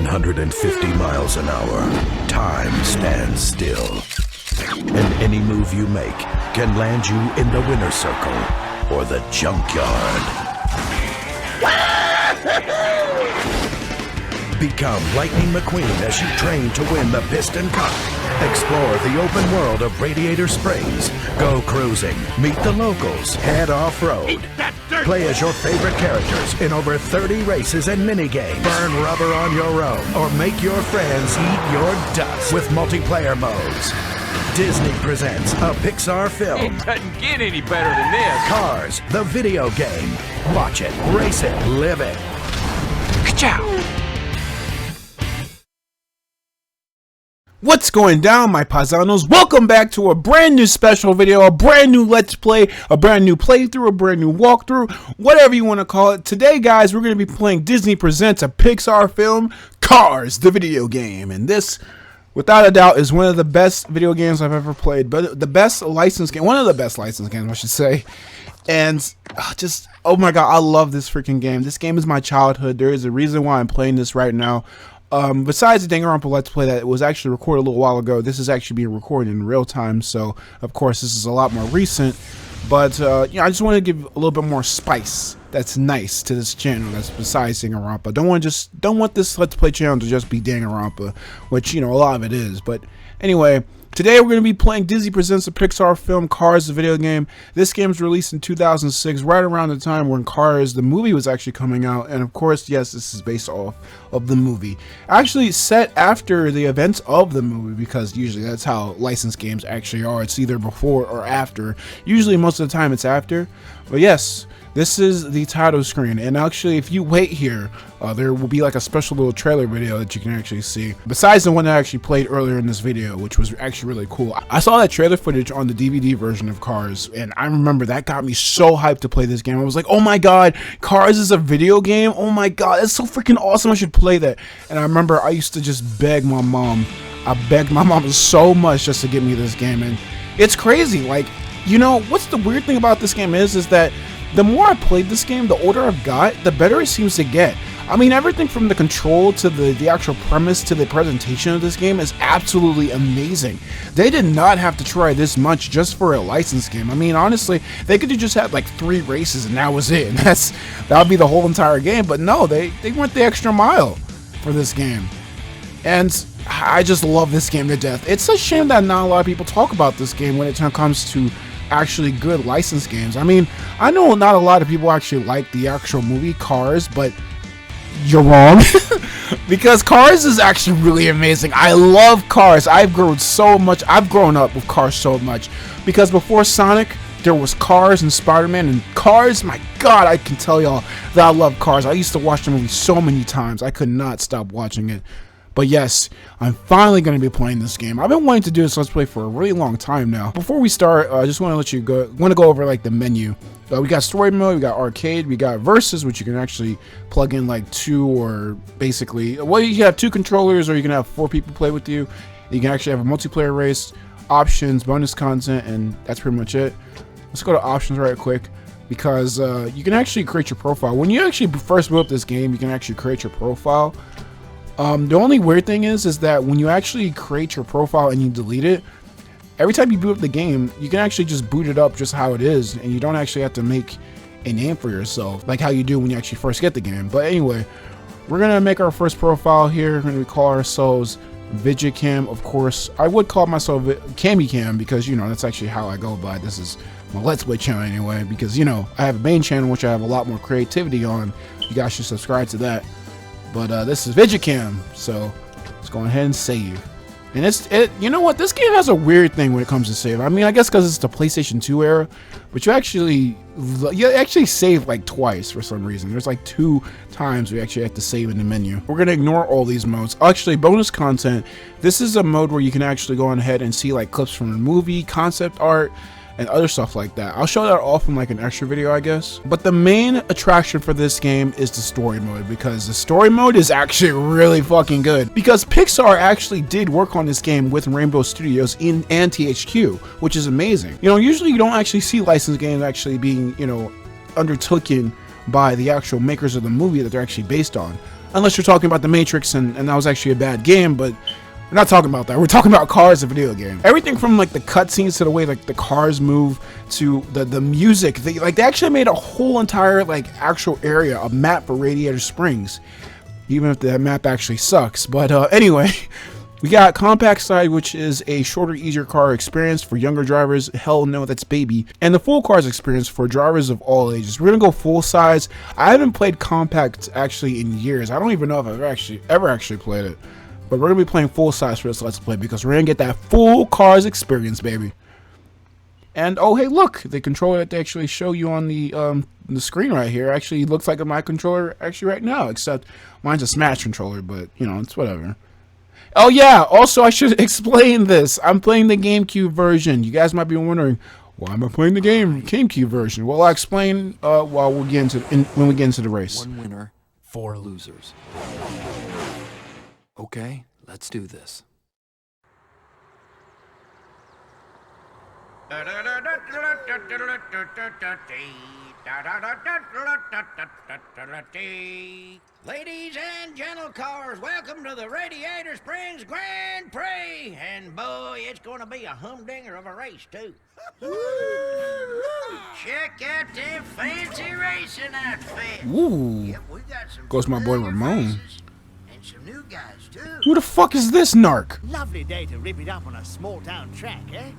150 miles an hour, time stands still. And any move you make can land you in the winner's circle or the junkyard. Become Lightning McQueen as you train to win the Piston Cup. Explore the open world of Radiator Springs. Go cruising, meet the locals, head off-road. Play as your favorite characters in over 30 races and minigames. Burn rubber on your own or make your friends eat your dust with multiplayer modes. Disney presents a Pixar film. It doesn't get any better than this. Cars, the video game. Watch it, race it, live it. Ka-chow! What's going down, my paisanos? Welcome back to a brand new special video, a brand new Let's Play, a brand new playthrough, a brand new walkthrough, whatever you want to call it. Today, guys, we're going to be playing Disney Presents a Pixar film, Cars, the video game. And this, without a doubt, is one of the best video games I've ever played. But the best licensed game, one of the best licensed games, I should say. And just, oh my god, I love this freaking game. This game is my childhood. There is a reason why I'm playing this right now. Besides the Danganronpa Let's Play that was actually recorded a little while ago, this is actually being recorded in real time, so of course this is a lot more recent. But you know, I just want to give a little bit more spice that's nice to this channel. That's besides Danganronpa. Don't want this Let's Play channel to just be Danganronpa, which you know a lot of it is. But anyway. Today we're going to be playing Disney Presents a Pixar film, Cars, the video game. This game was released in 2006, right around the time when Cars, the movie, was actually coming out. And of course, yes, this is based off of the movie. Actually set after the events of the movie, because usually that's how licensed games actually are. It's either before or after. Usually most of the time it's after. But yes, this is the title screen, and actually if you wait here, there will be like a special little trailer video that you can actually see. Besides the one that I actually played earlier in this video, which was actually really cool. I saw that trailer footage on the DVD version of Cars, and I remember that got me so hyped to play this game. I was like, oh my god, Cars is a video game? Oh my god, that's so freaking awesome, I should play that. And I remember I used to just beg my mom. I begged my mom so much just to get me this game, and it's crazy. Like, you know, what's the weird thing about this game is that the more I played this game, the older I've got, the better it seems to get. I mean, everything from the control to the actual premise to the presentation of this game is absolutely amazing. They did not have to try this much just for a licensed game. I mean, honestly, they could have just had like 3 races and that was it. And that would be the whole entire game. But no, they went the extra mile for this game. And I just love this game to death. It's a shame that not a lot of people talk about this game when it comes to actually good licensed games. I mean, I know not a lot of people actually like the actual movie Cars, but you're wrong. Because Cars is actually really amazing. I love Cars. I've grown up with Cars so much, because before Sonic there was Cars and Spider-Man, and Cars, my god, I can tell y'all that I love Cars. I used to watch the movie so many times. I could not stop watching it. But yes, I'm finally going to be playing this game. I've been wanting to do this Let's Play for a really long time now. Before we start, I just want to go over like the menu. We got story mode, we got arcade, we got versus, which you can actually plug in like 2 or basically, well, you can have 2 controllers or you can have 4 people play with you. You can actually have a multiplayer race, options, bonus content, and that's pretty much it. Let's go to options right quick, because you can actually create your profile. When you actually first boot up this game, you can actually create your profile. The only weird thing is that when you actually create your profile and you delete it, every time you boot up the game, you can actually just boot it up just how it is, and you don't actually have to make a name for yourself like how you do when you actually first get the game. But anyway, we're gonna make our first profile here. We're gonna call ourselves VijaKam. Of course, I would call myself KamPlays because, you know, that's actually how I go by. This is my Let's Play channel anyway, because, you know, I have a main channel which I have a lot more creativity on. You guys should subscribe to that. But this is VijaKam, so let's go ahead and save. And you know what, this game has a weird thing when it comes to save. I mean, I guess because it's the PlayStation 2 era, but you actually save like twice for some reason. There's like 2 times we actually have to save in the menu. We're gonna ignore all these modes. Actually, bonus content. This is a mode where you can actually go on ahead and see like clips from the movie, concept art, and other stuff like that. I'll show that off in like an extra video, I guess. But the main attraction for this game is the story mode, because the story mode is actually really fucking good. Because Pixar actually did work on this game with Rainbow Studios and THQ, which is amazing. You know, usually you don't actually see licensed games actually being, you know, undertaken by the actual makers of the movie that they're actually based on. Unless you're talking about The Matrix, and that was actually a bad game, but we're not talking about that. We're talking about Cars, a video game. Everything from like the cutscenes to the way like the cars move to the music. They actually made a whole entire like actual area, a map for Radiator Springs, even if that map actually sucks. But anyway. We got compact side, which is a shorter, easier car experience for younger drivers. Hell no, that's baby. And the full cars experience for drivers of all ages. We're gonna go full size. I haven't played compact actually in years. I don't even know if I've ever actually played it. But we're gonna be playing full size for this Let's Play because we're gonna get that full cars experience, baby. And oh hey, look, the controller that they actually show you on the screen right here actually looks like my controller actually right now, except mine's a Smash controller, but you know, it's whatever. Oh yeah, also I should explain this. I'm playing the GameCube version. You guys might be wondering, why am I playing the GameCube version? Well, I'll explain while we get into when we get into the race. 1 winner, 4 losers. Okay, let's do this. Ladies and gentle cars, welcome to the Radiator Springs Grand Prix. And boy, it's going to be a humdinger of a race, too. Check out them fancy racing outfits. Ooh. Yep, we got some Goes my boy familiar Ramon. faces and some new guys, too. Who the fuck is this narc? Lovely day to rip it up on a small town track, eh?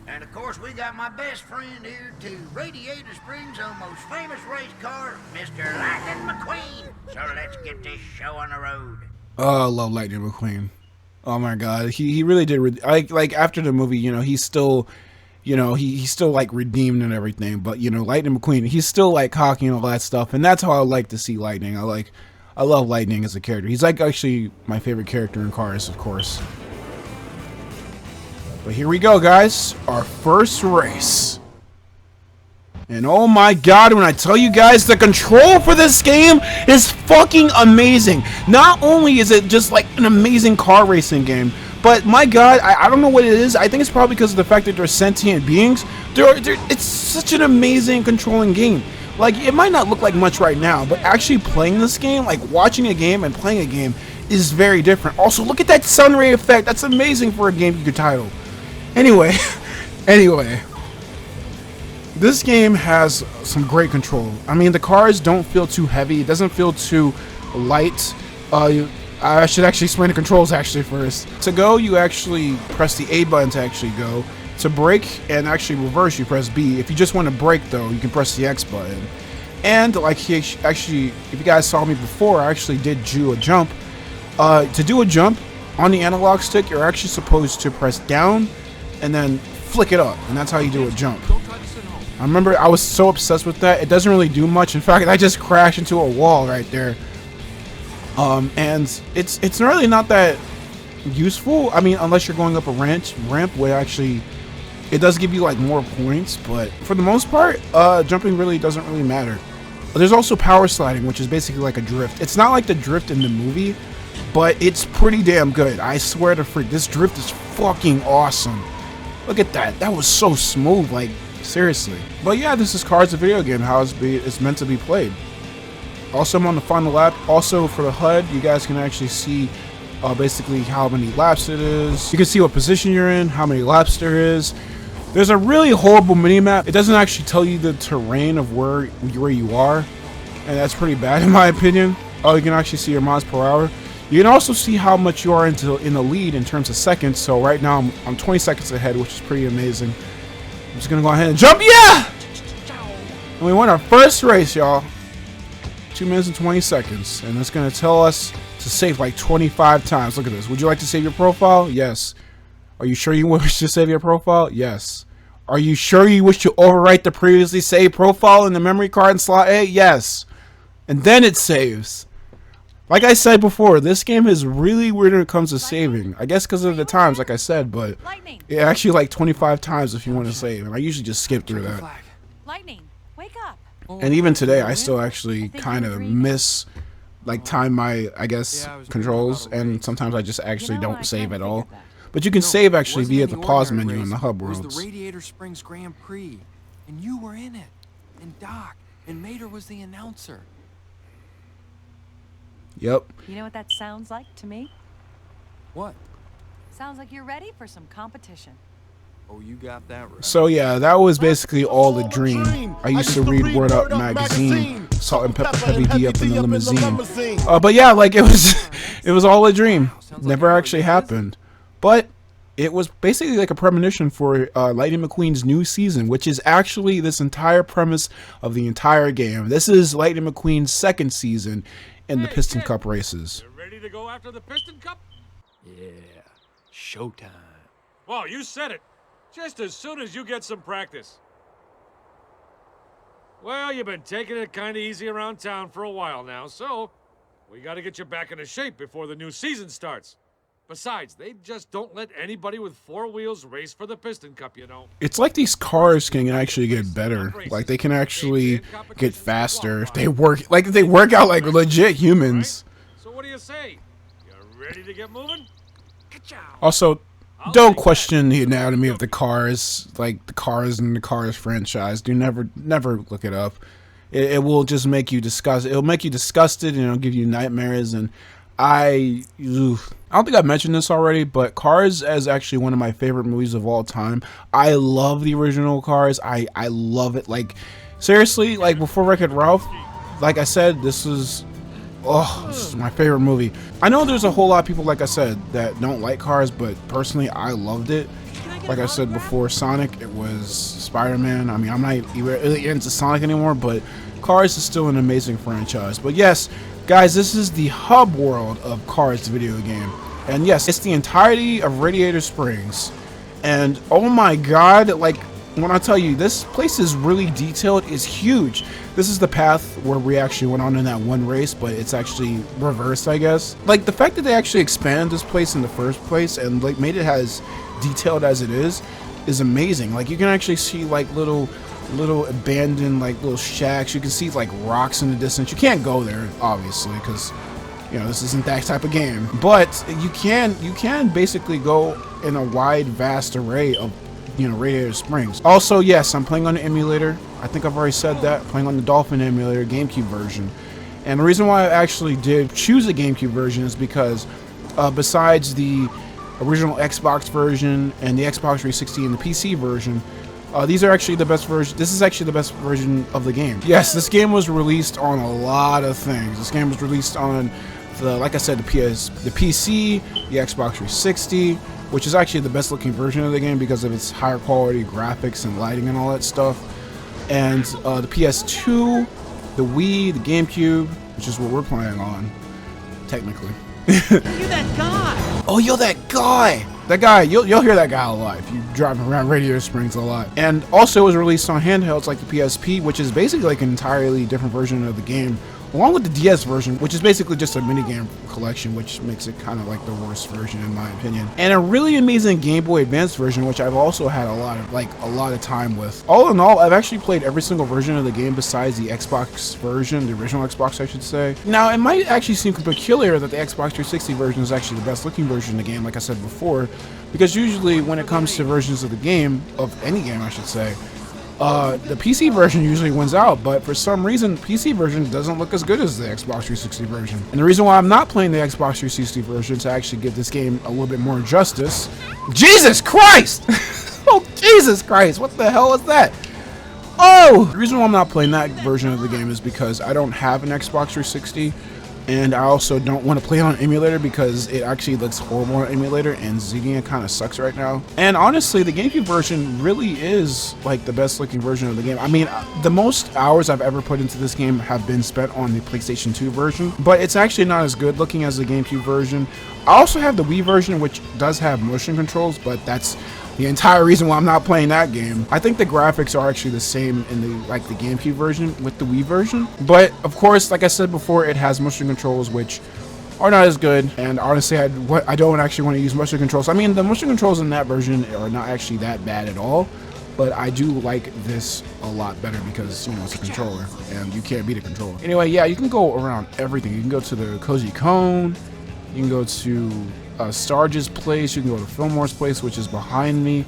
And of course, we got my best friend here too, Radiator Springs' most famous race car, Mr. Lightning McQueen. So let's get this show on the road. Oh, I love Lightning McQueen. Oh my god, he really did. Like after the movie, you know, he's still, you know, he's still like redeemed and everything. But you know, Lightning McQueen, he's still like cocky and all that stuff, and that's how I like to see Lightning. I love Lightning as a character. He's like actually my favorite character in Cars, of course. But here we go, guys. Our first race. And oh my god, when I tell you guys, the control for this game is fucking amazing. Not only is it just like an amazing car racing game, but my god, I don't know what it is. I think it's probably because of the fact that they're sentient beings. It's such an amazing controlling game. Like, it might not look like much right now, but actually playing this game, like watching a game and playing a game, is very different. Also, look at that sun ray effect. That's amazing for a GameCube title. Anyway, this game has some great control. I mean, the cars don't feel too heavy. It doesn't feel too light. I should actually explain the controls actually first. To go, you actually press the A button to actually go. To brake and actually reverse, you press B. If you just want to brake though, you can press the X button. And like actually, if you guys saw me before, I actually did do a jump. To do a jump on the analog stick, you're actually supposed to press down and then flick it up, and that's how you do a jump. I remember I was so obsessed with that. It doesn't really do much. In fact, I just crashed into a wall right there. And it's really not that useful. I mean, unless you're going up a ramp where actually it does give you like more points, but for the most part, jumping really doesn't really matter. There's also power sliding, which is basically like a drift. It's not like the drift in the movie, but it's pretty damn good. I swear to freak, this drift is fucking awesome. Look at that. That was so smooth, like, seriously. But yeah, this is Cars, a video game, how it's meant to be played. Also, I'm on the final lap. Also, for the HUD, you guys can actually see basically how many laps it is. You can see what position you're in, how many laps there is. There's a really horrible mini-map. It doesn't actually tell you the terrain of where you are, and that's pretty bad in my opinion. Oh, you can actually see your miles per hour. You can also see how much you are in the lead in terms of seconds. So right now I'm 20 seconds ahead, which is pretty amazing. I'm just gonna go ahead and jump. Yeah! And we won our first race, y'all. 2 minutes and 20 seconds. And it's gonna tell us to save like 25 times. Look at this. Would you like to save your profile? Yes. Are you sure you wish to save your profile? Yes. Are you sure you wish to overwrite the previously saved profile in the memory card in slot A? Yes. And then it saves. Like I said before, this game is really weird when it comes to saving. I guess because of the times, like I said, but it actually like 25 times if you want to save. And I usually just skip through that. Lightning, wake up. And even today, I still actually kind of miss, like, time my, I guess, controls. And sometimes I just actually don't save at all. But you can save actually via the pause menu in the hub worlds. It was the Radiator Springs Grand Prix, and you were in it, and Doc, and Mater was the announcer. Yep. You know what that sounds like to me? What? Sounds like you're ready for some competition. Oh, you got that right. So yeah, that was basically all a dream. I used to read Word Up magazine, Salt and Pepper Heavy D up in the limousine. But yeah, like it was all a dream. Never actually happened. But it was basically like a premonition for Lightning McQueen's new season, which is actually this entire premise of the entire game. This is Lightning McQueen's second season in the Piston Cup races. You ready to go after the Piston Cup? Yeah. Showtime. Well, you said it. Just as soon as you get some practice. Well, you've been taking it kind of easy around town for a while now, so we got to get you back into shape before the new season starts. Besides, they just don't let anybody with 4 wheels race for the Piston Cup, you know. It's like these cars can actually get better. Like they can actually get faster if they work. Like if they work out like legit humans. So what do you say? You ready to get moving? Also, don't question the anatomy of the cars, like the Cars and the Cars franchise. Do never look it up. It will just make you disgusted. It'll make you disgusted, and it'll give you nightmares. And I don't think I've mentioned this already, but Cars is actually one of my favorite movies of all time. I love the original Cars. I love it. Like seriously, like before Wreck-It Ralph, like I said, this is my favorite movie. I know there's a whole lot of people, like I said, that don't like Cars, but personally, I loved it. Like I said before, Sonic, it was Spider-Man. I mean, I'm not really into Sonic anymore, but Cars is still an amazing franchise. But yes, guys, this is the hub world of Cars video game. And yes, it's the entirety of Radiator Springs. And oh my god, like, when I tell you, this place is really detailed, it's huge. This is the path where we actually went on in that one race, but it's actually reversed, I guess. Like, the fact that they actually expanded this place in the first place and like made it as detailed as it is amazing. Like, you can actually see like little abandoned like little shacks. You can see like rocks in the distance. You can't go there, obviously, because you know this isn't that type of game. But you can basically go in a wide, vast array of, you know, Radiator Springs. Also, yes, I'm playing on an emulator. I think I've already said that. Playing on the Dolphin emulator, GameCube version. And the reason why I actually did choose a GameCube version is because besides the original Xbox version and the Xbox 360 and the PC version, these are actually the best version. This is actually the best version of the game. Yes, this game was released on a lot of things. This game was released on like I said, the PC, the Xbox 360, which is actually the best looking version of the game because of its higher quality graphics and lighting and all that stuff. And the PS2, the Wii, the GameCube, which is what we're playing on, technically. You're that guy! Oh, you're that guy! That guy, you'll hear that guy a lot if you drive around Radiator Springs a lot. And also it was released on handhelds like the PSP, which is basically like an entirely different version of the game, along with the DS version, which is basically just a minigame collection, which makes it kind of like the worst version in my opinion. And a really amazing Game Boy Advance version, which I've also had a lot of time with. All in all, I've actually played every single version of the game besides the Xbox version, the original Xbox I should say. Now, it might actually seem peculiar that the Xbox 360 version is actually the best looking version of the game, like I said before, because usually when it comes to versions of the game, of any game I should say, the PC version usually wins out, but for some reason, the PC version doesn't look as good as the Xbox 360 version. And the reason why I'm not playing the Xbox 360 version to actually give this game a little bit more justice. Jesus Christ! Oh, Jesus Christ, what the hell is that? Oh! The reason why I'm not playing that version of the game is because I don't have an Xbox 360, and I also don't want to play it on emulator because it actually looks horrible on emulator, and Zygia kind of sucks right now. And honestly, the GameCube version really is like the best looking version of the game. I mean, the most hours I've ever put into this game have been spent on the PlayStation 2 version, but it's actually not as good looking as the GameCube version. I also have the Wii version, which does have motion controls, but that's the entire reason why I'm not playing that game. I think the graphics are actually the same in the GameCube version with the Wii version, but of course, like I said before, it has motion controls which are not as good. And honestly, I don't actually want to use motion controls. I mean, the motion controls in that version are not actually that bad at all, but I do like this a lot better because, you know, it's a controller and you can't beat a controller. Anyway, yeah, you can go around everything. You can go to the Cozy Cone, you can go to Starge's place, you can go to Fillmore's place, which is behind me.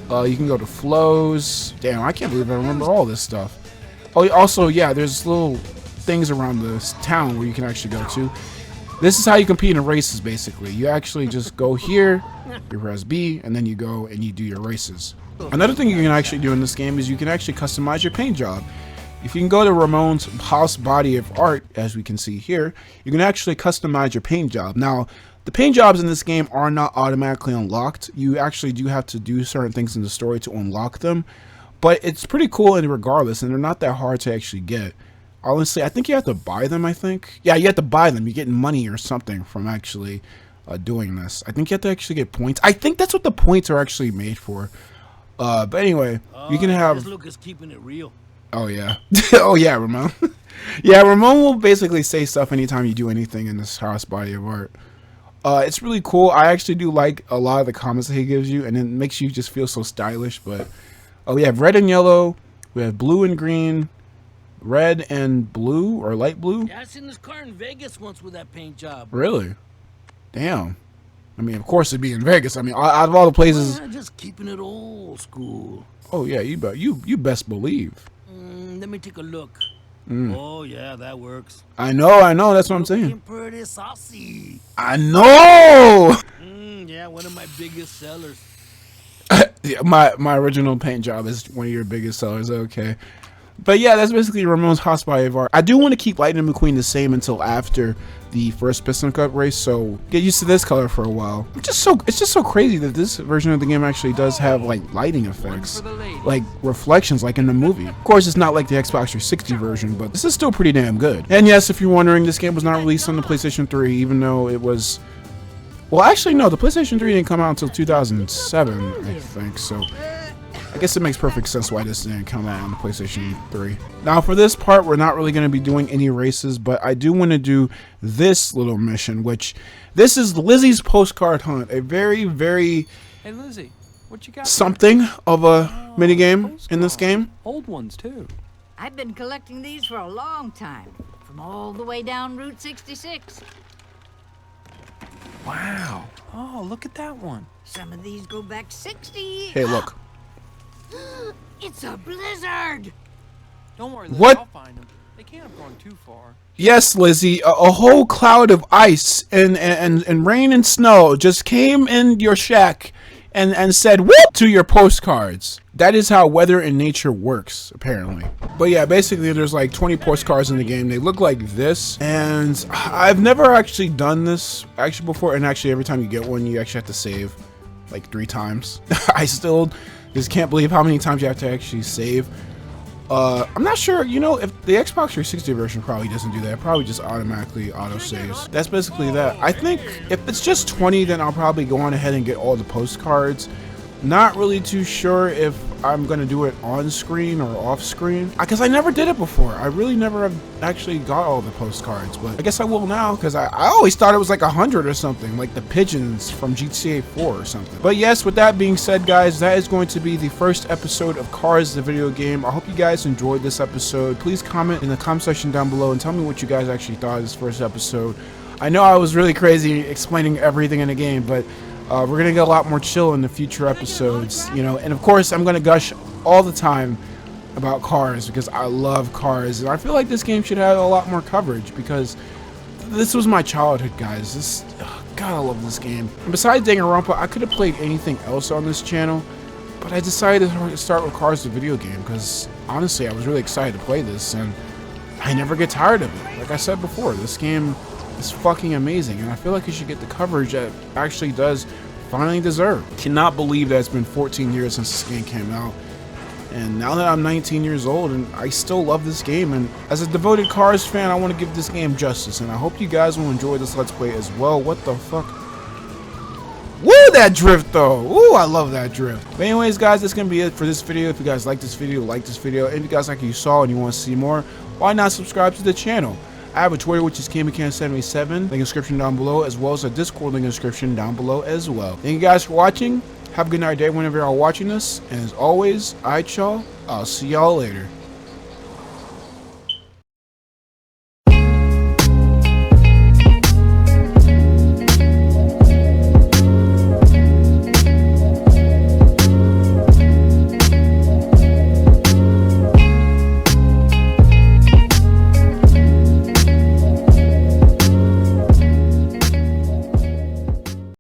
You can go to Flo's. Damn, I can't believe I remember all this stuff. Oh, also, yeah, there's little things around this town where you can actually go to. This is how you compete in races, basically. You actually just go here, you press B, and then you go and you do your races. Another thing you can actually do in this game is you can actually customize your paint job. If you can go to Ramon's house body of art, as we can see here, you can actually customize your paint job. Now, the paint jobs in this game are not automatically unlocked. You actually do have to do certain things in the story to unlock them. But it's pretty cool and regardless, and they're not that hard to actually get. Honestly, I think you have to buy them, I think. Yeah, you have to buy them. You get money or something from actually doing this. I think you have to actually get points. I think that's what the points are actually made for. But anyway, you can have... Lucas keeping it real. Oh, yeah. Oh, yeah, Ramon. Yeah, Ramon will basically say stuff anytime you do anything in this house body of art. It's really cool. I actually do like a lot of the comments that he gives you, and it makes you just feel so stylish. But we have red and yellow. We have blue and green. Red and blue or light blue? Yeah, I seen this car in Vegas once with that paint job. Really? Damn. I mean, of course it'd be in Vegas. I mean, out of all the places. Just keeping it old school. Oh yeah, you best believe. Let me take a look. Oh yeah, that works. I know. That's what I'm saying. Pretty saucy. I know. Yeah, one of my biggest sellers. Yeah, my original paint job is one of your biggest sellers. Okay. But yeah, that's basically Ramon's house body of art. I do want to keep Lightning McQueen the same until after the first Piston Cup race, so get used to this color for a while. It's just so crazy that this version of the game actually does have like lighting effects, like reflections, like in the movie. Of course, it's not like the Xbox 360 version, but this is still pretty damn good. And yes, if you're wondering, this game was not released on the PlayStation 3, even though it was. Well, actually, no, the PlayStation 3 didn't come out until 2007, I think. So. I guess it makes perfect sense why this didn't come out on the PlayStation 3. Now for this part, we're not really going to be doing any races, but I do want to do this little mission, which this is Lizzie's postcard hunt. A very, very Hey Lizzie, what you got? something of a minigame in this game. Old ones too. I've been collecting these for a long time, from all the way down Route 66. Wow. Oh, look at that one. Some of these go back 60 years. Hey, look. It's a blizzard! Don't worry, Liz, What? I'll find them. They can't have gone too far. Yes, Lizzie, a whole cloud of ice and rain and snow just came in your shack and said whoop to your postcards. That is how weather and nature works, apparently. But yeah, basically there's like 20 postcards in the game. They look like this, and I've never actually done this actually before, and actually every time you get one, you actually have to save like 3 times. I still just can't believe how many times you have to actually save. I'm not sure, you know, if the Xbox 360 version probably doesn't do that. It probably just automatically auto saves. That's basically that. I think if it's just 20, then I'll probably go on ahead and get all the postcards. Not really too sure if I'm gonna do it on screen or off screen, because I never did it before. I really never have actually got all the postcards, but I guess I will now, because I always thought it was like 100 or something, like the pigeons from GTA 4 or something. But yes, with that being said, guys, that is going to be the first episode of Cars the video game. I hope you guys enjoyed this episode. Please comment in the comment section down below and tell me what you guys actually thought of this first episode. I know I was really crazy explaining everything in the game, but we're gonna get a lot more chill in the future episodes, you know, and of course I'm gonna gush all the time about cars because I love cars, and I feel like this game should have a lot more coverage because this was my childhood, guys. God, I love this game. And besides Danganronpa, I could have played anything else on this channel, but I decided to start with Cars the video game because honestly I was really excited to play this, and I never get tired of it. Like I said before, this game is fucking amazing, and I feel like you should get the coverage that it actually does finally deserve. Cannot believe that it's been 14 years since this game came out, and now that I'm 19 years old and I still love this game, and as a devoted Cars fan, I want to give this game justice, and I hope you guys will enjoy this Let's Play as well. What the fuck? Woo, that drift though. Ooh, I love that drift. But anyways, guys, that's gonna be it for this video. If you guys like this video, like this video. If you guys like what you saw and you want to see more, why not subscribe to the channel? I have a Twitter, which is KamPlays77, link in the description down below, as well as a Discord link in the description down below as well. Thank you guys for watching. Have a good night, day, whenever y'all watching this. And as always, alright, y'all, I'll see y'all later.